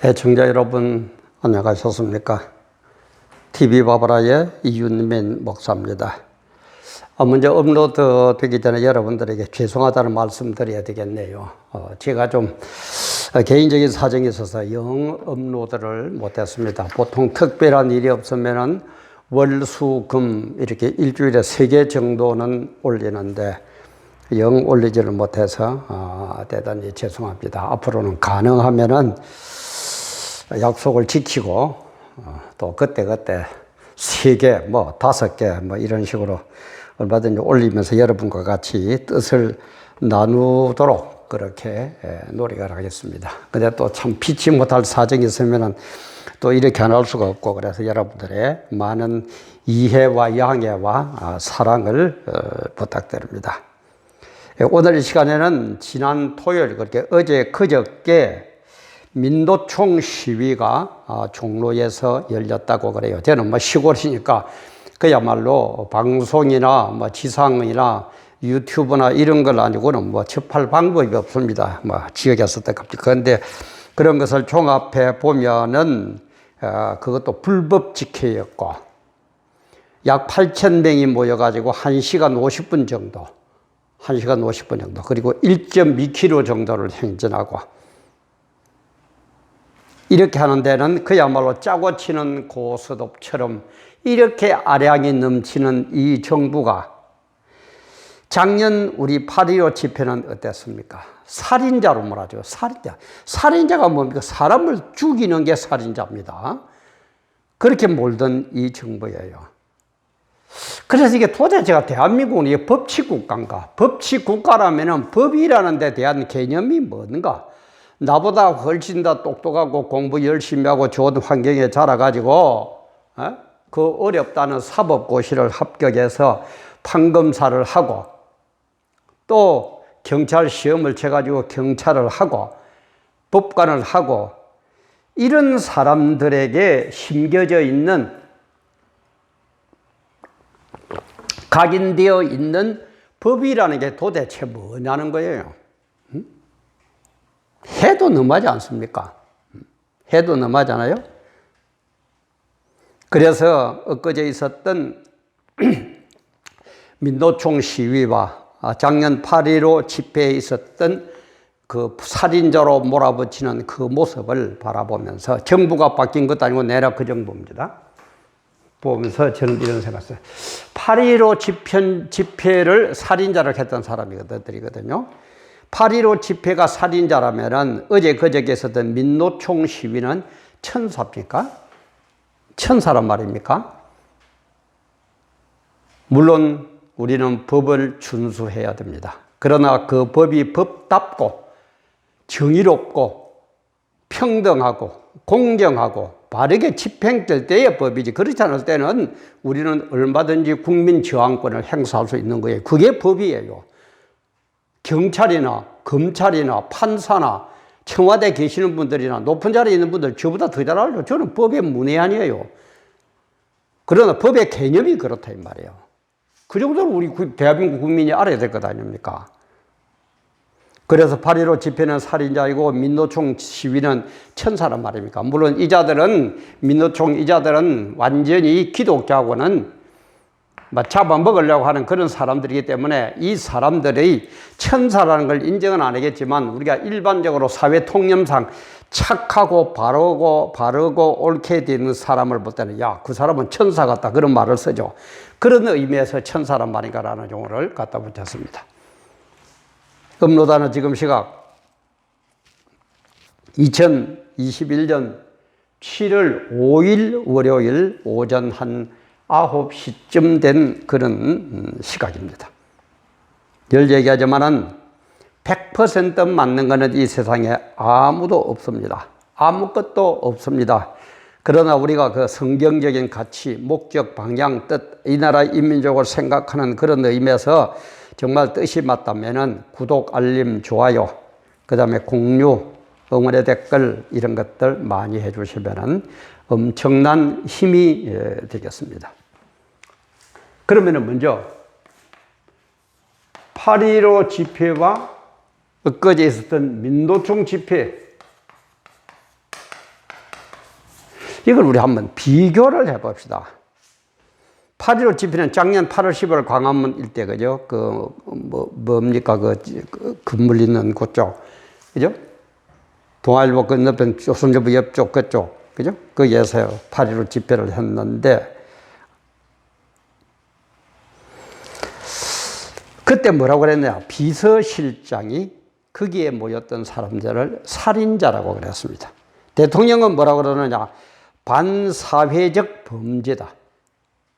애청자 여러분 안녕하셨습니까? TV바바라의 이윤민 목사입니다. 먼저 업로드 되기 전에 여러분들에게 죄송하다는 말씀 드려야 되겠네요. 제가 좀 개인적인 사정이 있어서 영 업로드를 못했습니다. 보통 특별한 일이 없으면은 월, 수, 금 이렇게 일주일에 3개 정도는 올리는데 영 올리지를 못해서 대단히 죄송합니다. 앞으로는 가능하면은 약속을 지키고 또 그때그때 3개, 5개 이런 식으로 얼마든지 올리면서 여러분과 같이 뜻을 나누도록 그렇게 노력을 하겠습니다. 근데 또 참 피치 못할 사정이 있으면은 또 이렇게 안 할 수가 없고, 그래서 여러분들의 많은 이해와 양해와 사랑을 부탁드립니다. 오늘 이 시간에는 지난 토요일, 그렇게 어제 그저께 민노총 시위가 종로에서 열렸다고 그래요. 저는 시골이니까 그야말로 방송이나 지상이나 유튜브나 이런 걸 아니고는 접할 방법이 없습니다. 지역에서 때까지. 그런데 그런 것을 종합해 보면은 그것도 불법 집회였고 약 8,000명이 모여가지고 1시간 50분 정도, 그리고 1.2km 정도를 행진하고 이렇게 하는 데는 그야말로 짜고 치는 고스톱처럼 이렇게 아량이 넘치는 이 정부가 작년 우리 8.15 집회는 어땠습니까? 살인자로 몰아줘요. 살인자. 살인자가 뭡니까? 사람을 죽이는 게 살인자입니다. 그렇게 몰던 이 정부예요. 그래서 이게 도대체가 대한민국은 이게 법치국가인가? 법치국가라면 법이라는 데 대한 개념이 뭔가? 나보다 훨씬 더 똑똑하고 공부 열심히 하고 좋은 환경에 자라가지고 그 어렵다는 사법고시를 합격해서 판검사를 하고 또 경찰 시험을 쳐가지고 경찰을 하고 법관을 하고 이런 사람들에게 심겨져 있는 각인되어 있는 법이라는 게 도대체 뭐냐는 거예요. 해도 너무하지 않습니까? 해도 너무하잖아요? 그래서 엊그제 있었던 민노총 시위와 작년 8.15 집회에 있었던 그 살인자로 몰아붙이는 그 모습을 바라보면서 정부가 바뀐 것도 아니고 내라 그 정부입니다. 보면서 저는 이런 생각을 했어요. 8.15 집회를 살인자를 했던 사람이거든요. 8.15 집회가 살인자라면 어제 그저께 있었던 민노총 시위는 천사입니까? 천사란 말입니까? 물론 우리는 법을 준수해야 됩니다. 그러나 그 법이 법답고 정의롭고 평등하고 공정하고 바르게 집행될 때의 법이지, 그렇지 않을 때는 우리는 얼마든지 국민 저항권을 행사할 수 있는 거예요. 그게 법이에요. 경찰이나 검찰이나 판사나 청와대에 계시는 분들이나 높은 자리에 있는 분들 저보다 더 잘 알죠. 저는 법의 문외한이에요. 그러나 법의 개념이 그렇다 이 말이에요. 그 정도로 우리 대한민국 국민이 알아야 될 것 아닙니까? 그래서 8.15 집회는 살인자이고 민노총 시위는 천사란 말입니까? 물론 민노총 이자들은 완전히 기독교하고는 잡아먹으려고 하는 그런 사람들이기 때문에 이 사람들의 천사라는 걸 인정은 안 하겠지만 우리가 일반적으로 사회 통념상 착하고 바르고 옳게 되는 사람을 볼 때는 그 사람은 천사 같다 그런 말을 쓰죠. 그런 의미에서 천사란 말인가라는 용어를 갖다 붙였습니다. 업로드하는 지금 시각 2021년 7월 5일 월요일 오전 한 9시쯤 된 그런 시각입니다. 늘 얘기하지만은 100% 맞는 것은 이 세상에 아무도 없습니다. 아무것도 없습니다. 그러나 우리가 그 성경적인 가치, 목적, 방향, 뜻, 이 나라 인민족을 생각하는 그런 의미에서 정말 뜻이 맞다면은 구독, 알림, 좋아요, 그 다음에 공유, 응원의 댓글 이런 것들 많이 해주시면은 엄청난 힘이 되겠습니다. 그러면은 먼저 8.15 집회와 엊그제 있었던 민노총 집회 이걸 우리 한번 비교를 해봅시다. 8.15 집회는 작년 8월 10월 광화문 일대, 그죠? 뭡니까? 건물 있는 그쪽. 그죠? 동아일보 건너편 조선일보 옆쪽 그쪽. 그죠? 거기에서 8.15 집회를 했는데, 그때 뭐라고 그랬냐? 비서실장이 거기에 모였던 사람들을 살인자라고 그랬습니다. 대통령은 뭐라고 그러느냐? 반사회적 범죄다.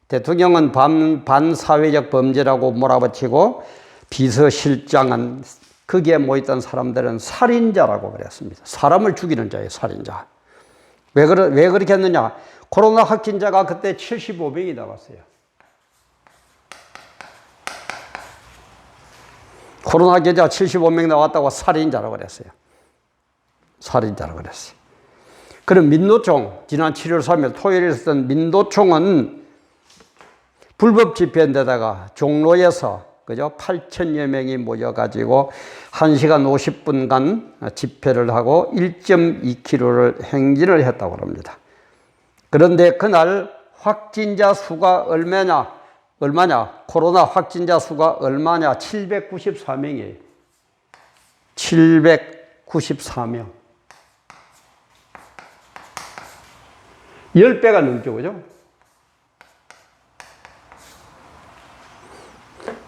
대통령은 반사회적 범죄라고 몰아붙이고, 비서실장은 거기에 모였던 사람들은 살인자라고 그랬습니다. 사람을 죽이는 자예요, 살인자. 왜 그렇게 했느냐? 코로나 확진자가 그때 75명이 나왔어요. 코로나 확진자 75명 나왔다고 살인자라고 그랬어요. 살인자라고 그랬어요. 그럼 민노총, 지난 7월 3일 토요일에 있었던 민노총은 불법 집회인데다가 종로에서, 그죠? 8천여 명이 모여가지고 1시간 50분간 집회를 하고 1.2km를 행진을 했다고 합니다. 그런데 그날 확진자 수가 얼마냐? 코로나 확진자 수가 얼마냐? 794명이에요. 794명. 10배가 넘죠, 그죠?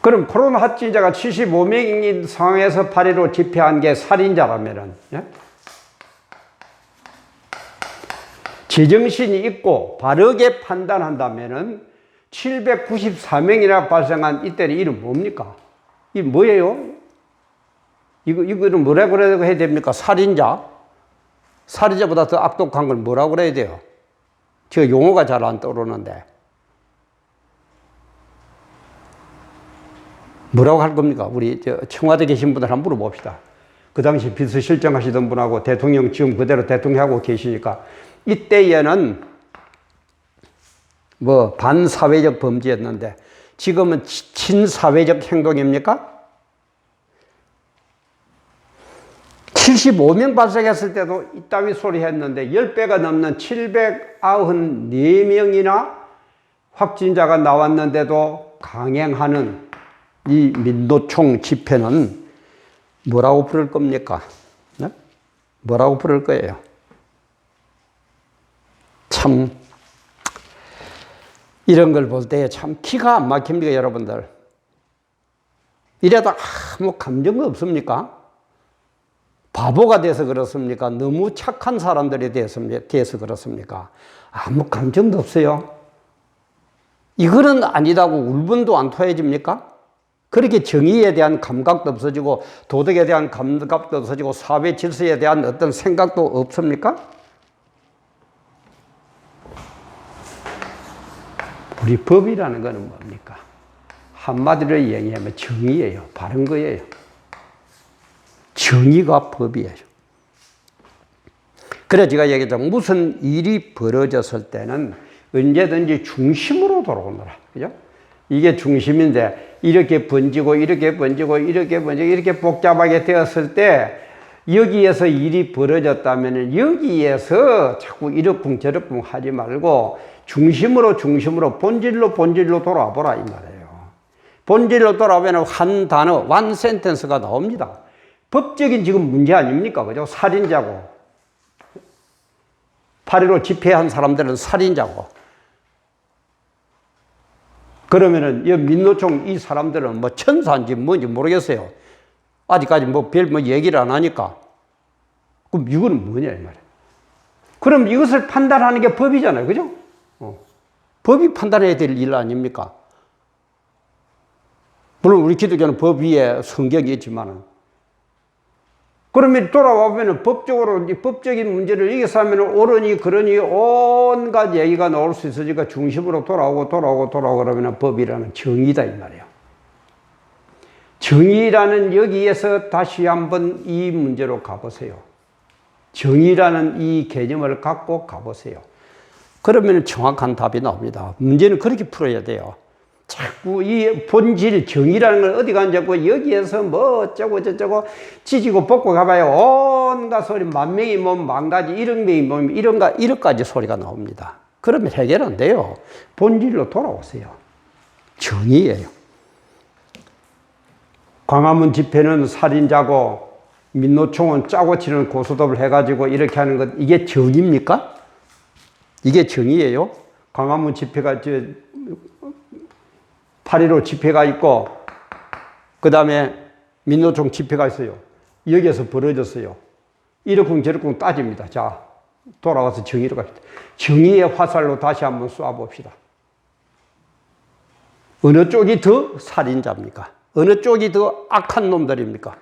그럼 코로나 확진자가 75명인 상황에서 8.15 집회한 게 살인자라면은, 예? 제정신이 있고 바르게 판단한다면은 794명이나 발생한 이때는 이름 뭡니까? 이 뭐예요? 이거는 뭐라고 그래야 됩니까? 살인자? 살인자보다 더 악독한 걸 뭐라고 그래야 돼요? 저 용어가 잘 안 떠오르는데. 뭐라고 할 겁니까? 우리 청와대 계신 분들 한번 물어봅시다. 그 당시 비서실장 하시던 분하고 대통령 지금 그대로 대통령하고 계시니까 이때에는 반사회적 범죄였는데 지금은 친사회적 행동입니까? 75명 발생했을 때도 이따위 소리 했는데 10배가 넘는 794명이나 확진자가 나왔는데도 강행하는 이 민노총 집회는 뭐라고 부를 겁니까? 네? 뭐라고 부를 거예요? 참 이런 걸 볼 때 참 기가 안 막힙니다, 여러분들. 이래도 아무 감정도 없습니까? 바보가 돼서 그렇습니까? 너무 착한 사람들이 돼서 그렇습니까? 아무 감정도 없어요. 이거는 아니다고 울분도 안 토해집니까? 그렇게 정의에 대한 감각도 없어지고 도덕에 대한 감각도 없어지고 사회 질서에 대한 어떤 생각도 없습니까? 우리 법이라는 것은 뭡니까? 한마디로 얘기하면 정의예요. 바른 거예요. 정의가 법이에요. 그래 제가 얘기했죠. 무슨 일이 벌어졌을 때는 언제든지 중심으로 돌아오느라. 그죠? 이게 중심인데 이렇게 번지고 이렇게 번지고 이렇게 번지고 이렇게 복잡하게 되었을 때 여기에서 일이 벌어졌다면 여기에서 자꾸 이러쿵저러쿵 하지 말고 중심으로 본질로 돌아와 보라 이 말이에요. 본질로 돌아오면 한 단어, one sentence가 나옵니다. 법적인 지금 문제 아닙니까? 그죠? 살인자고. 8.15 집회한 사람들은 살인자고. 그러면은, 이 민노총 이 사람들은 뭐 천사인지 뭔지 모르겠어요. 아직까지 별 얘기를 안 하니까. 그럼 이거는 뭐냐, 이 말이에요. 그럼 이것을 판단하는 게 법이잖아요. 그죠? 법이 판단해야 될 일 아닙니까? 물론 우리 기독교는 법 위에 성경이 있지만은. 그러면 돌아와보면 법적으로, 법적인 문제를 이겨서 하면 옳으니, 그러니 온갖 얘기가 나올 수 있으니까 중심으로 돌아오고 그러면 법이라는 정의다, 이 말이에요. 정의라는 여기에서 다시 한번 이 문제로 가보세요. 정의라는 이 개념을 갖고 가보세요. 그러면 정확한 답이 나옵니다. 문제는 그렇게 풀어야 돼요. 자꾸 이 본질 정의라는 걸 어디 가는지 자꾸 여기에서 뭐 어쩌고 저쩌고 지지고 볶고 가봐요. 온갖 소리, 만 명이 몸, 만 가지, 1억 명이 몸, 이런까지 소리가 나옵니다. 그러면 해결 안 돼요. 본질로 돌아오세요. 정의예요. 광화문 집회는 살인자고 민노총은 짜고 치는 고스톱을 해가지고 이렇게 하는 것, 이게 정의입니까? 이게 정의예요? 광화문 집회가 8.15 집회가 있고 그 다음에 민노총 집회가 있어요. 여기에서 벌어졌어요. 이러쿵 저러쿵 따집니다. 자, 돌아와서 정의로 갑시다. 정의의 화살로 다시 한번 쏴봅시다. 어느 쪽이 더 살인자입니까? 어느 쪽이 더 악한 놈들입니까?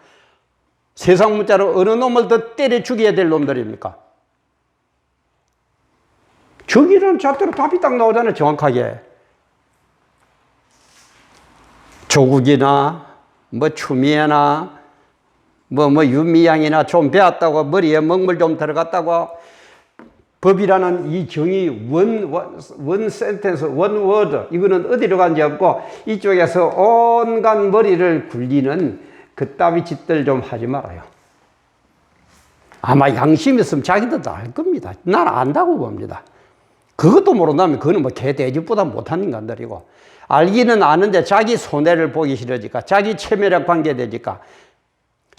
세상 문자로 어느 놈을 더 때려 죽여야 될 놈들입니까? 정의라는 잣대로 답이 딱 나오잖아요. 정확하게. 조국이나 뭐 추미애나 뭐 윤미향이나 좀 배웠다고 머리에 먹물 좀 들어갔다고 법이라는 이 정의 원 센텐스, 원 워드, 이거는 어디로 간지 없고 이쪽에서 온갖 머리를 굴리는 그따위 짓들 좀 하지 말아요. 아마 양심 있으면 자기들도 알 겁니다. 난 안다고 봅니다. 그것도 모른다면 그거는 뭐 개돼지보다 못한 인간들이고, 알기는 아는데 자기 손해를 보기 싫으니까, 자기 체면에 관계되니까,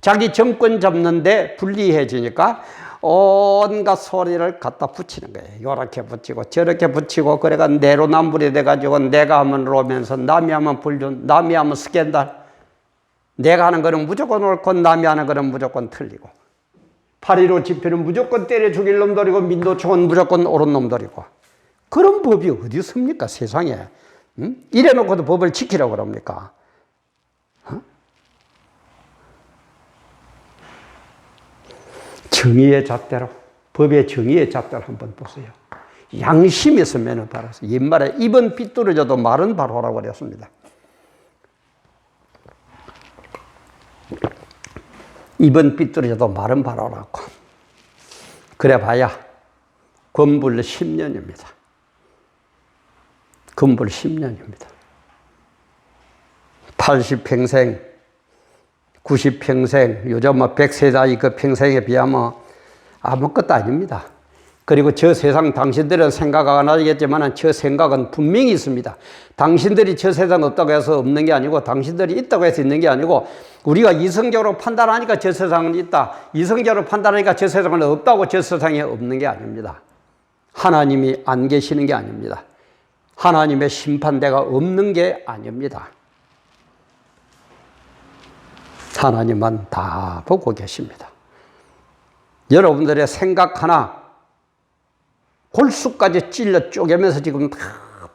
자기 정권 잡는데 불리해지니까 온갖 소리를 갖다 붙이는 거예요. 요렇게 붙이고 저렇게 붙이고, 그래가 내로남불이 돼가지고 내가 하면 로맨스, 남이 하면 불륜, 남이 하면 스캔들, 내가 하는 거는 무조건 옳고 남이 하는 거는 무조건 틀리고, 8.15 집회는 무조건 때려 죽일 놈들이고 민노총은 무조건 옳은 놈들이고, 그런 법이 어디 있습니까 세상에? 응? 이래놓고도 법을 지키라고 그럽니까? 어? 정의의 잣대로, 법의 정의의 잣대로 한번 보세요. 양심이 있으면 바로 옛말에 입은 삐뚤어져도 말은 바로라고 그랬습니다. 입은 삐뚤어져도 말은 바로라고. 그래 봐야 건불 10년입니다. 건불 10년입니다. 80평생, 90평생, 요즘 뭐 100세다이 그 평생에 비하면 아무것도 아닙니다. 그리고 저 세상 당신들은 생각 안 하겠지만 저 생각은 분명히 있습니다. 당신들이 저 세상 없다고 해서 없는 게 아니고, 당신들이 있다고 해서 있는 게 아니고, 우리가 이성적으로 판단하니까 저 세상은 있다, 이성적으로 판단하니까 저 세상은 없다고, 저 세상에 없는 게 아닙니다. 하나님이 안 계시는 게 아닙니다. 하나님의 심판대가 없는 게 아닙니다. 하나님만 다 보고 계십니다. 여러분들의 생각 하나 골수까지 찔러 쪼개면서 지금 다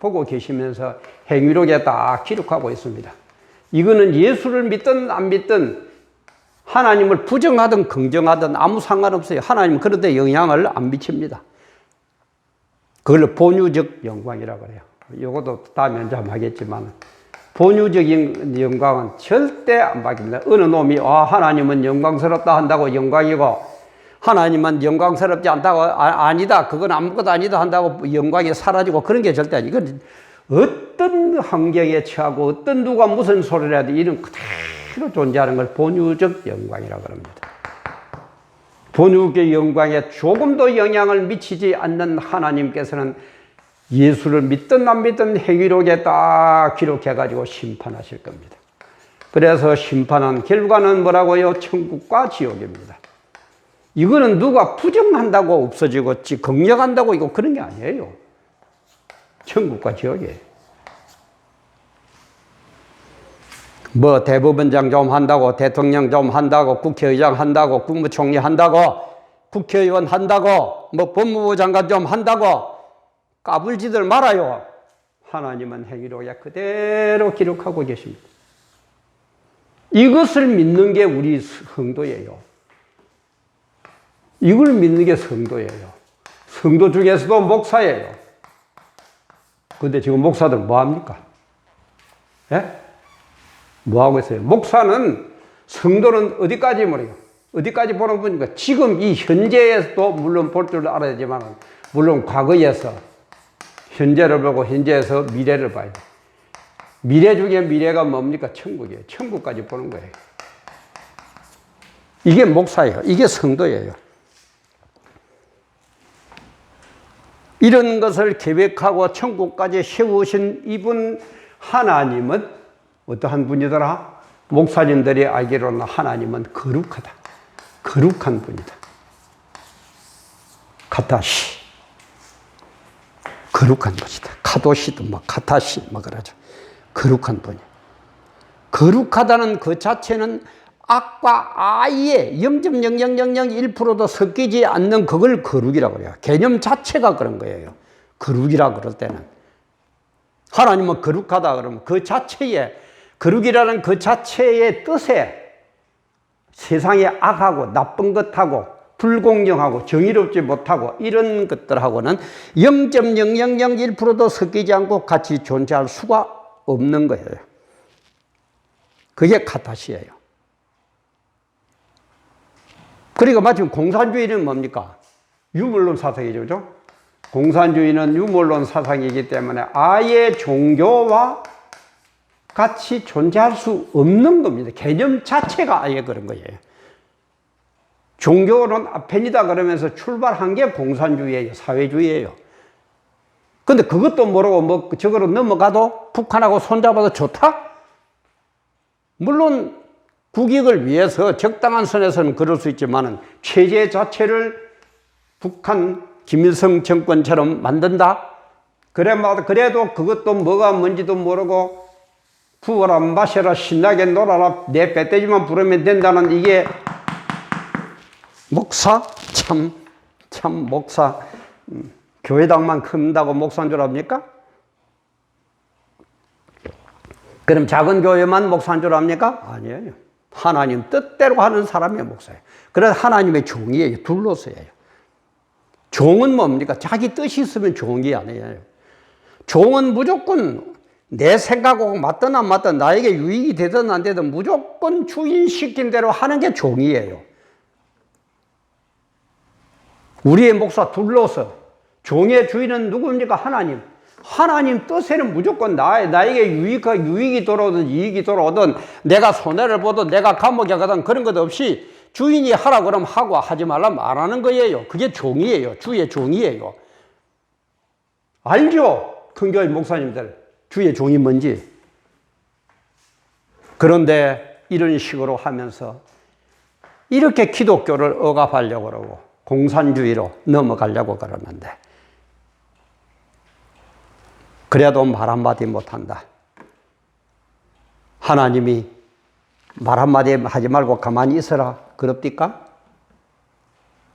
보고 계시면서 행위록에 다 기록하고 있습니다. 이거는 예수를 믿든 안 믿든, 하나님을 부정하든 긍정하든 아무 상관없어요. 하나님은 그런 데 영향을 안 미칩니다. 그걸 본유적 영광이라고 그래요. 이것도 다음에 이제 하겠지만, 본유적인 영광은 절대 안 바뀝니다. 어느 놈이 하나님은 영광스럽다 한다고 영광이고, 하나님은 영광스럽지 않다고 아니다, 그건 아무것도 아니다 한다고 영광이 사라지고, 그런 게 절대 아니고, 이건 어떤 환경에 처하고 어떤 누가 무슨 소리를 해도 이런 그대로 존재하는 걸 본유적 영광이라고 합니다. 본유의 영광에 조금도 영향을 미치지 않는 하나님께서는 예수를 믿든 안 믿든 행위록에 딱 기록해가지고 심판하실 겁니다. 그래서 심판한 결과는 뭐라고요? 천국과 지옥입니다. 이거는 누가 부정한다고 없어지고 긍정한다고 이거 그런 게 아니에요. 천국과 지옥이에요. 뭐 대법원장 좀 한다고, 대통령 좀 한다고, 국회의장 한다고, 국무총리 한다고, 국회의원 한다고, 뭐 법무부 장관 좀 한다고 까불지들 말아요. 하나님은 행위록에 그대로 기록하고 계십니다. 이것을 믿는 게 우리 성도예요. 이걸 믿는 게 성도예요. 성도 중에서도 목사예요. 근데 지금 목사들 뭐 합니까? 예? 뭐 하고 있어요? 목사는, 성도는 어디까지 모르요? 어디까지 보는 분인가? 지금 이 현재에서도 물론 볼 줄 알아야 되지만, 물론 과거에서 현재를 보고 현재에서 미래를 봐야 돼. 미래 중에 미래가 뭡니까? 천국이에요. 천국까지 보는 거예요. 이게 목사예요. 이게 성도예요. 이런 것을 계획하고 천국까지 세우신 이분 하나님은 어떠한 분이더라? 목사님들이 알기로는 하나님은 거룩하다. 거룩한 분이다. 카타시. 거룩한 분이다. 카도시도 카타시 그러죠. 거룩한 분이. 거룩하다는 그 자체는 악과 아예 0.0001%도 섞이지 않는 그걸 거룩이라고 해요. 개념 자체가 그런 거예요. 거룩이라 그럴 때는. 하나님은 거룩하다 그러면 그 자체에, 거룩이라는 그 자체의 뜻에 세상에 악하고 나쁜 것하고 불공정하고 정의롭지 못하고 이런 것들하고는 0.0001%도 섞이지 않고 같이 존재할 수가 없는 거예요. 그게 카타시예요. 그러니까 마침 공산주의는 뭡니까? 유물론 사상이죠. 그죠? 공산주의는 유물론 사상이기 때문에 아예 종교와 같이 존재할 수 없는 겁니다. 개념 자체가 아예 그런 거예요. 종교는 아펜이다 그러면서 출발한 게 공산주의예요. 사회주의예요. 근데 그것도 모르고 저거로 넘어가도 북한하고 손잡아도 좋다? 물론 국익을 위해서 적당한 선에서는 그럴 수 있지만 체제 자체를 북한 김일성 정권처럼 만든다? 그래도 그것도 뭐가 뭔지도 모르고 부어라 마셔라 신나게 놀아라 내 배때지만 부르면 된다는 이게 목사? 참 목사 교회당만 큰다고 목사인 줄 압니까? 그럼 작은 교회만 목사인 줄 압니까? 아니에요. 하나님 뜻대로 하는 사람이 목사예요. 그래서 하나님의 종이에요. 둘러서예요. 종은 뭡니까? 자기 뜻이 있으면 종이 아니에요. 종은 무조건 내 생각하고 맞든 안 맞든 나에게 유익이 되든 안 되든 무조건 주인 시킨 대로 하는 게 종이에요. 우리의 목사 둘러서 종의 주인은 누굽니까? 하나님. 하나님 뜻에는 무조건 나에게 유익이 돌아오든 이익이 돌아오든 내가 손해를 보든 내가 감옥에 가든 그런 것 없이 주인이 하라 그러면 하고 하지 말라면 안 하는 거예요. 그게 종이에요. 주의 종이에요. 알죠? 큰교회 목사님들 주의 종이 뭔지. 그런데 이런 식으로 하면서 이렇게 기독교를 억압하려고 그러고 공산주의로 넘어가려고 그러는데 그래도 말 한마디 못한다. 하나님이 말 한마디 하지 말고 가만히 있어라. 그럽니까?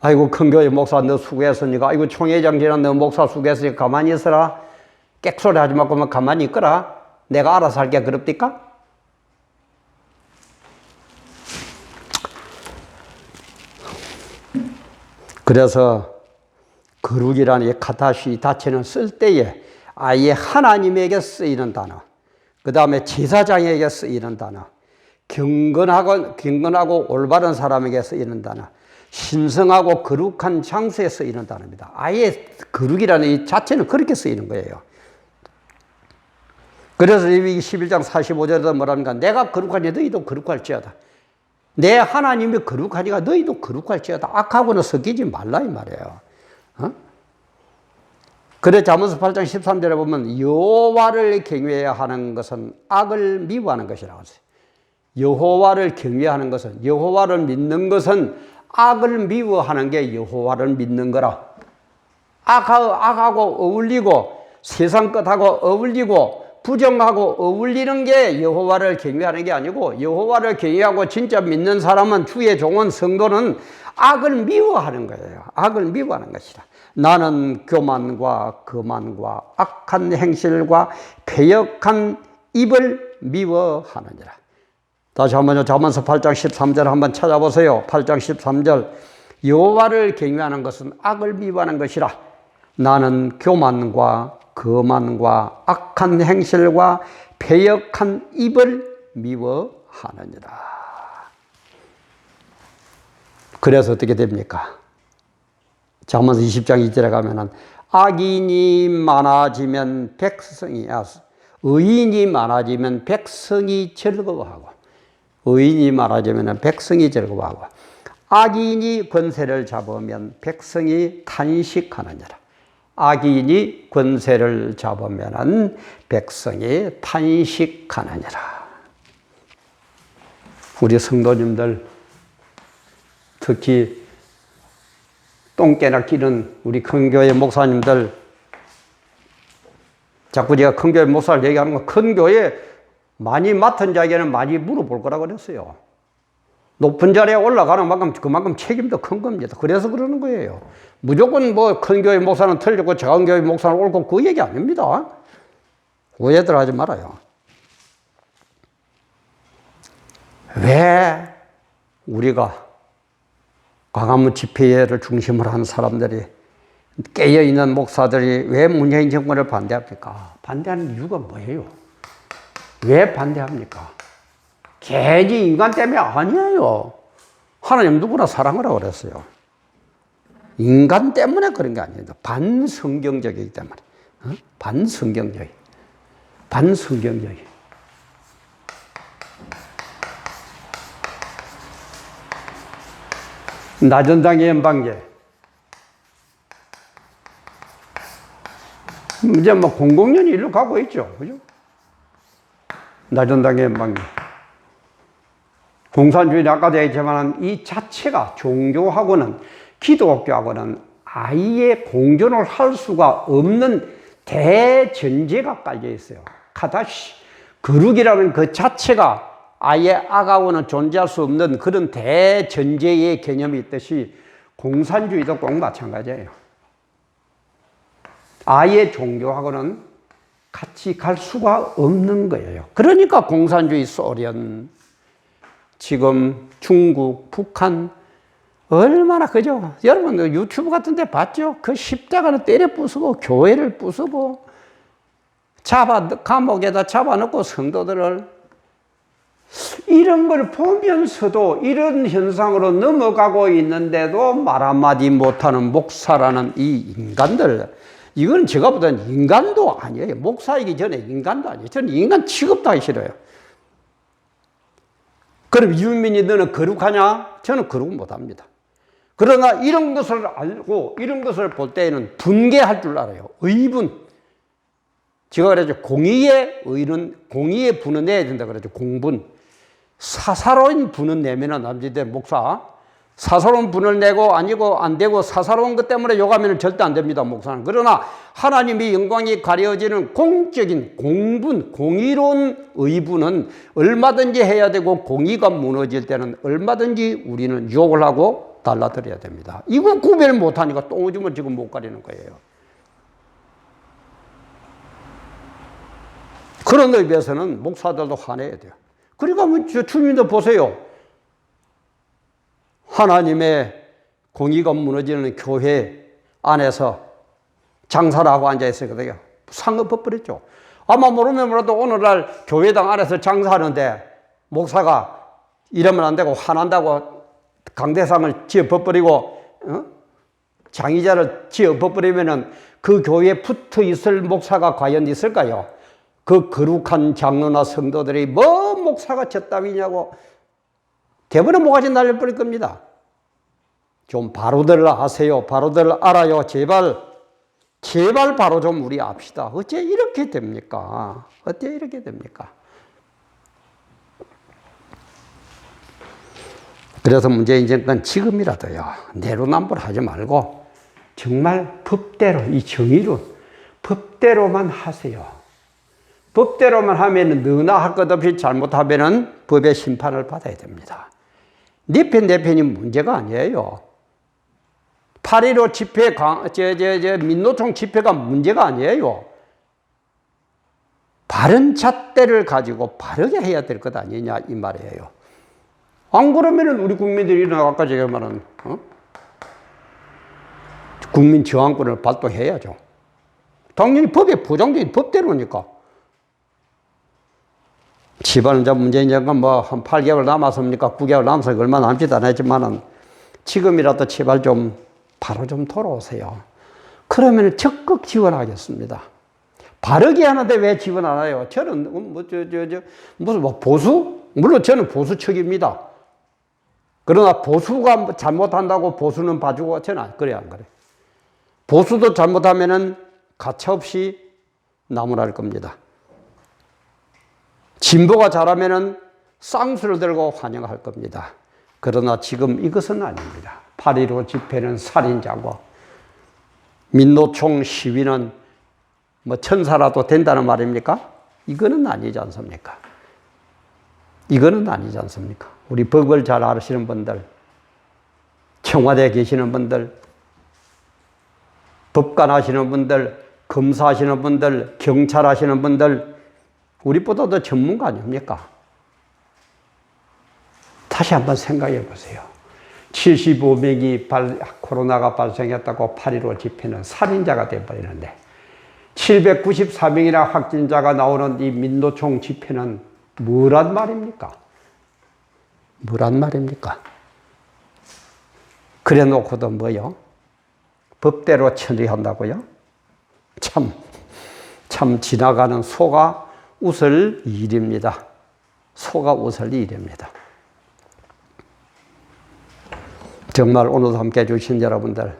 아이고 큰교회 목사 너 수고했으니까 아이고 총회장 지난 너 목사 수고했으니까 가만히 있어라. 객소리 하지 말고 가만히 있거라. 내가 알아서 할게. 그럽니까? 그래서 거룩이라는 이 카타시 자체는 쓸 때에 아예 하나님에게 쓰이는 단어, 그 다음에 제사장에게 쓰이는 단어, 경건하고 올바른 사람에게 쓰이는 단어, 신성하고 거룩한 장소에 쓰이는 단어입니다. 아예 거룩이라는 이 자체는 그렇게 쓰이는 거예요. 그래서 이 11장 45절에도 뭐랍니까? 내가 거룩하니 너희도 거룩할지어다. 내 하나님이 거룩하니까 너희도 거룩할지어다. 악하고는 섞이지 말라 이 말이에요. 그래 잠언서 8장 13절에 보면 여호와를 경외해야 하는 것은 악을 미워하는 것이라고 했어요. 여호와를 경외하는 것은, 여호와를 믿는 것은 악을 미워하는 게 여호와를 믿는 거라. 악하고 어울리고 세상 것하고 어울리고 부정하고 어울리는 게 여호와를 경외하는 게 아니고, 여호와를 경외하고 진짜 믿는 사람은, 주의 종은, 성도는 악을 미워하는 거예요. 악을 미워하는 것이다. 나는 교만과 거만과 악한 행실과 패역한 입을 미워하느니라. 다시 한번요. 잠언서 8장 13절 한번 찾아보세요. 8장 13절. 여호와를 경외하는 것은 악을 미워하는 것이라. 나는 교만과 거만과 악한 행실과 패역한 입을 미워하느니라. 그래서 어떻게 됩니까? 잠언서 20장 2절에 가면은 악인이 많아지면 백성이 의인이 많아지면 백성이 즐거워하고, 의인이 많아지면 백성이 즐거워하고, 악인이 권세를 잡으면 백성이 탄식하느니라. 악인이 권세를 잡으면 백성이 탄식하느니라. 우리 성도님들, 특히 똥개나 끼는 우리 큰교회 목사님들, 자꾸 제가 큰교회 목사를 얘기하는 건 큰교회 많이 맡은 자에게는 많이 물어볼 거라고 그랬어요. 높은 자리에 올라가는 만큼 그만큼 책임도 큰 겁니다. 그래서 그러는 거예요. 무조건 뭐 큰 교회 목사는 틀리고 작은 교회 목사는 옳고 그 얘기 아닙니다. 오해들 하지 말아요. 왜 우리가 광화문 집회를 중심으로 한 사람들이, 깨어있는 목사들이 왜 문재인 정권을 반대합니까? 반대하는 이유가 뭐예요? 왜 반대합니까? 괜히 인간 때문에 아니에요. 하나님 누구나 사랑하라고 그랬어요. 인간 때문에 그런 게 아니에요. 반성경적이기 때문에. 반성경적이. 나전당의 연방제. 이제 뭐 00년이 일로 가고 있죠. 그죠? 나전당의 연방제. 공산주의는 아까도 얘기했지만 이 자체가 종교하고는, 기독교하고는 아예 공존을 할 수가 없는 대전제가 깔려 있어요. 카다시. 거룩이라는 그 자체가 아예 악하고는 존재할 수 없는 그런 대전제의 개념이 있듯이 공산주의도 꼭 마찬가지예요. 아예 종교하고는 같이 갈 수가 없는 거예요. 그러니까 공산주의 소련, 지금 중국, 북한, 얼마나, 그죠? 여러분 유튜브 같은 데 봤죠? 그 십자가를 때려 부수고 교회를 부수고 감옥에다 잡아넣고 성도들을, 이런 걸 보면서도 이런 현상으로 넘어가고 있는데도 말 한마디 못하는 목사라는 이 인간들, 이건 제가 보기엔 인간도 아니에요. 목사이기 전에 인간도 아니에요. 저는 인간 취급도 하기 싫어요. 그럼 유민이 너는 거룩하냐? 저는 거룩 못합니다. 그러나 이런 것을 알고 이런 것을 볼 때에는 분개할 줄 알아요. 의분. 제가 그랬죠. 공의의 의는, 공의의 분은 내야 된다 그랬죠. 공분. 사사로운 분은 내면은 남지대 목사. 사사로운 분을 내고 아니고 안 되고 사사로운 것 때문에 욕하면 절대 안 됩니다. 목사는. 그러나 하나님의 영광이 가려지는 공적인 공분, 공의로운 의분은 얼마든지 해야 되고, 공의가 무너질 때는 얼마든지 우리는 욕을 하고 달라드려야 됩니다. 이거 구별 못하니까 똥오줌을 지금 못 가리는 거예요. 그런 의미에서는 목사들도 화내야 돼요. 그러니까 주민들 보세요. 하나님의 공의가 무너지는 교회 안에서 장사를 하고 앉아있었거든요. 상업법버렸죠. 아마 모르면 몰라도 오늘날 교회당 안에서 장사하는데 목사가 이러면 안 되고 화난다고 강대상을 지어 벗버리고 장의자를 지어 벗버리면은 그 교회에 붙어 있을 목사가 과연 있을까요? 그 거룩한 장로나 성도들이 뭐 목사가 졌답이냐고 대부분 모가지 날려버릴 겁니다. 좀 바로들 아세요. 바로들 알아요. 제발 바로 좀 우리 압시다. 어째 이렇게 됩니까? 어째 이렇게 됩니까? 그래서 문재인 정권 지금이라도요, 내로남불하지 말고 정말 법대로, 이 정의로 법대로만 하세요. 법대로만 하면 너나 할 것 없이 잘못하면 법의 심판을 받아야 됩니다. 네 편, 내 편이 문제가 아니에요. 8.15 집회, 민노총 집회가 문제가 아니에요. 바른 잣대를 가지고 바르게 해야 될 것 아니냐, 이 말이에요. 안 그러면은 우리 국민들이 일어나, 아까 제가 말한, 국민 저항권을 발동해야죠. 당연히 법에 보장된 법대로니까. 집안은 문재인 정권 한 8개월 남았습니까? 9개월 남아서 얼마 남지도 않았지만은 지금이라도 제발 좀 바로 좀 돌아오세요. 그러면 적극 지원하겠습니다. 바르게 하는데 왜 지원 안 해요? 저는 무슨 보수? 물론 저는 보수 측입니다. 그러나 보수가 잘못한다고 보수는 봐주고 저는 그래 안 그래. 보수도 잘못하면은 가차없이 나무랄 겁니다. 진보가 잘하면은 쌍수를 들고 환영할 겁니다. 그러나 지금 이것은 아닙니다. 8.15 집회는 살인자고 민노총 시위는 뭐 천사라도 된다는 말입니까? 이거는 아니지 않습니까? 이거는 아니지 않습니까? 우리 법을 잘 아시는 분들, 청와대에 계시는 분들, 법관 하시는 분들, 검사 하시는 분들, 경찰 하시는 분들, 우리보다 더 전문가 아닙니까? 다시 한번 생각해 보세요. 75명이 코로나가 발생했다고 8.15 집회는 살인자가 되어버리는데 794명이나 확진자가 나오는 이 민노총 집회는 뭐란 말입니까? 뭐란 말입니까? 그래 놓고도 뭐요? 법대로 처리한다고요? 참 지나가는 소가 웃을 일입니다. 소가 웃을 일입니다. 정말 오늘도 함께 해주신 여러분들,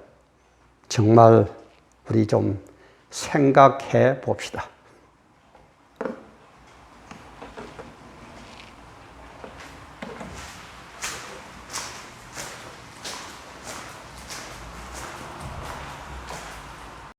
정말 우리 좀 생각해 봅시다.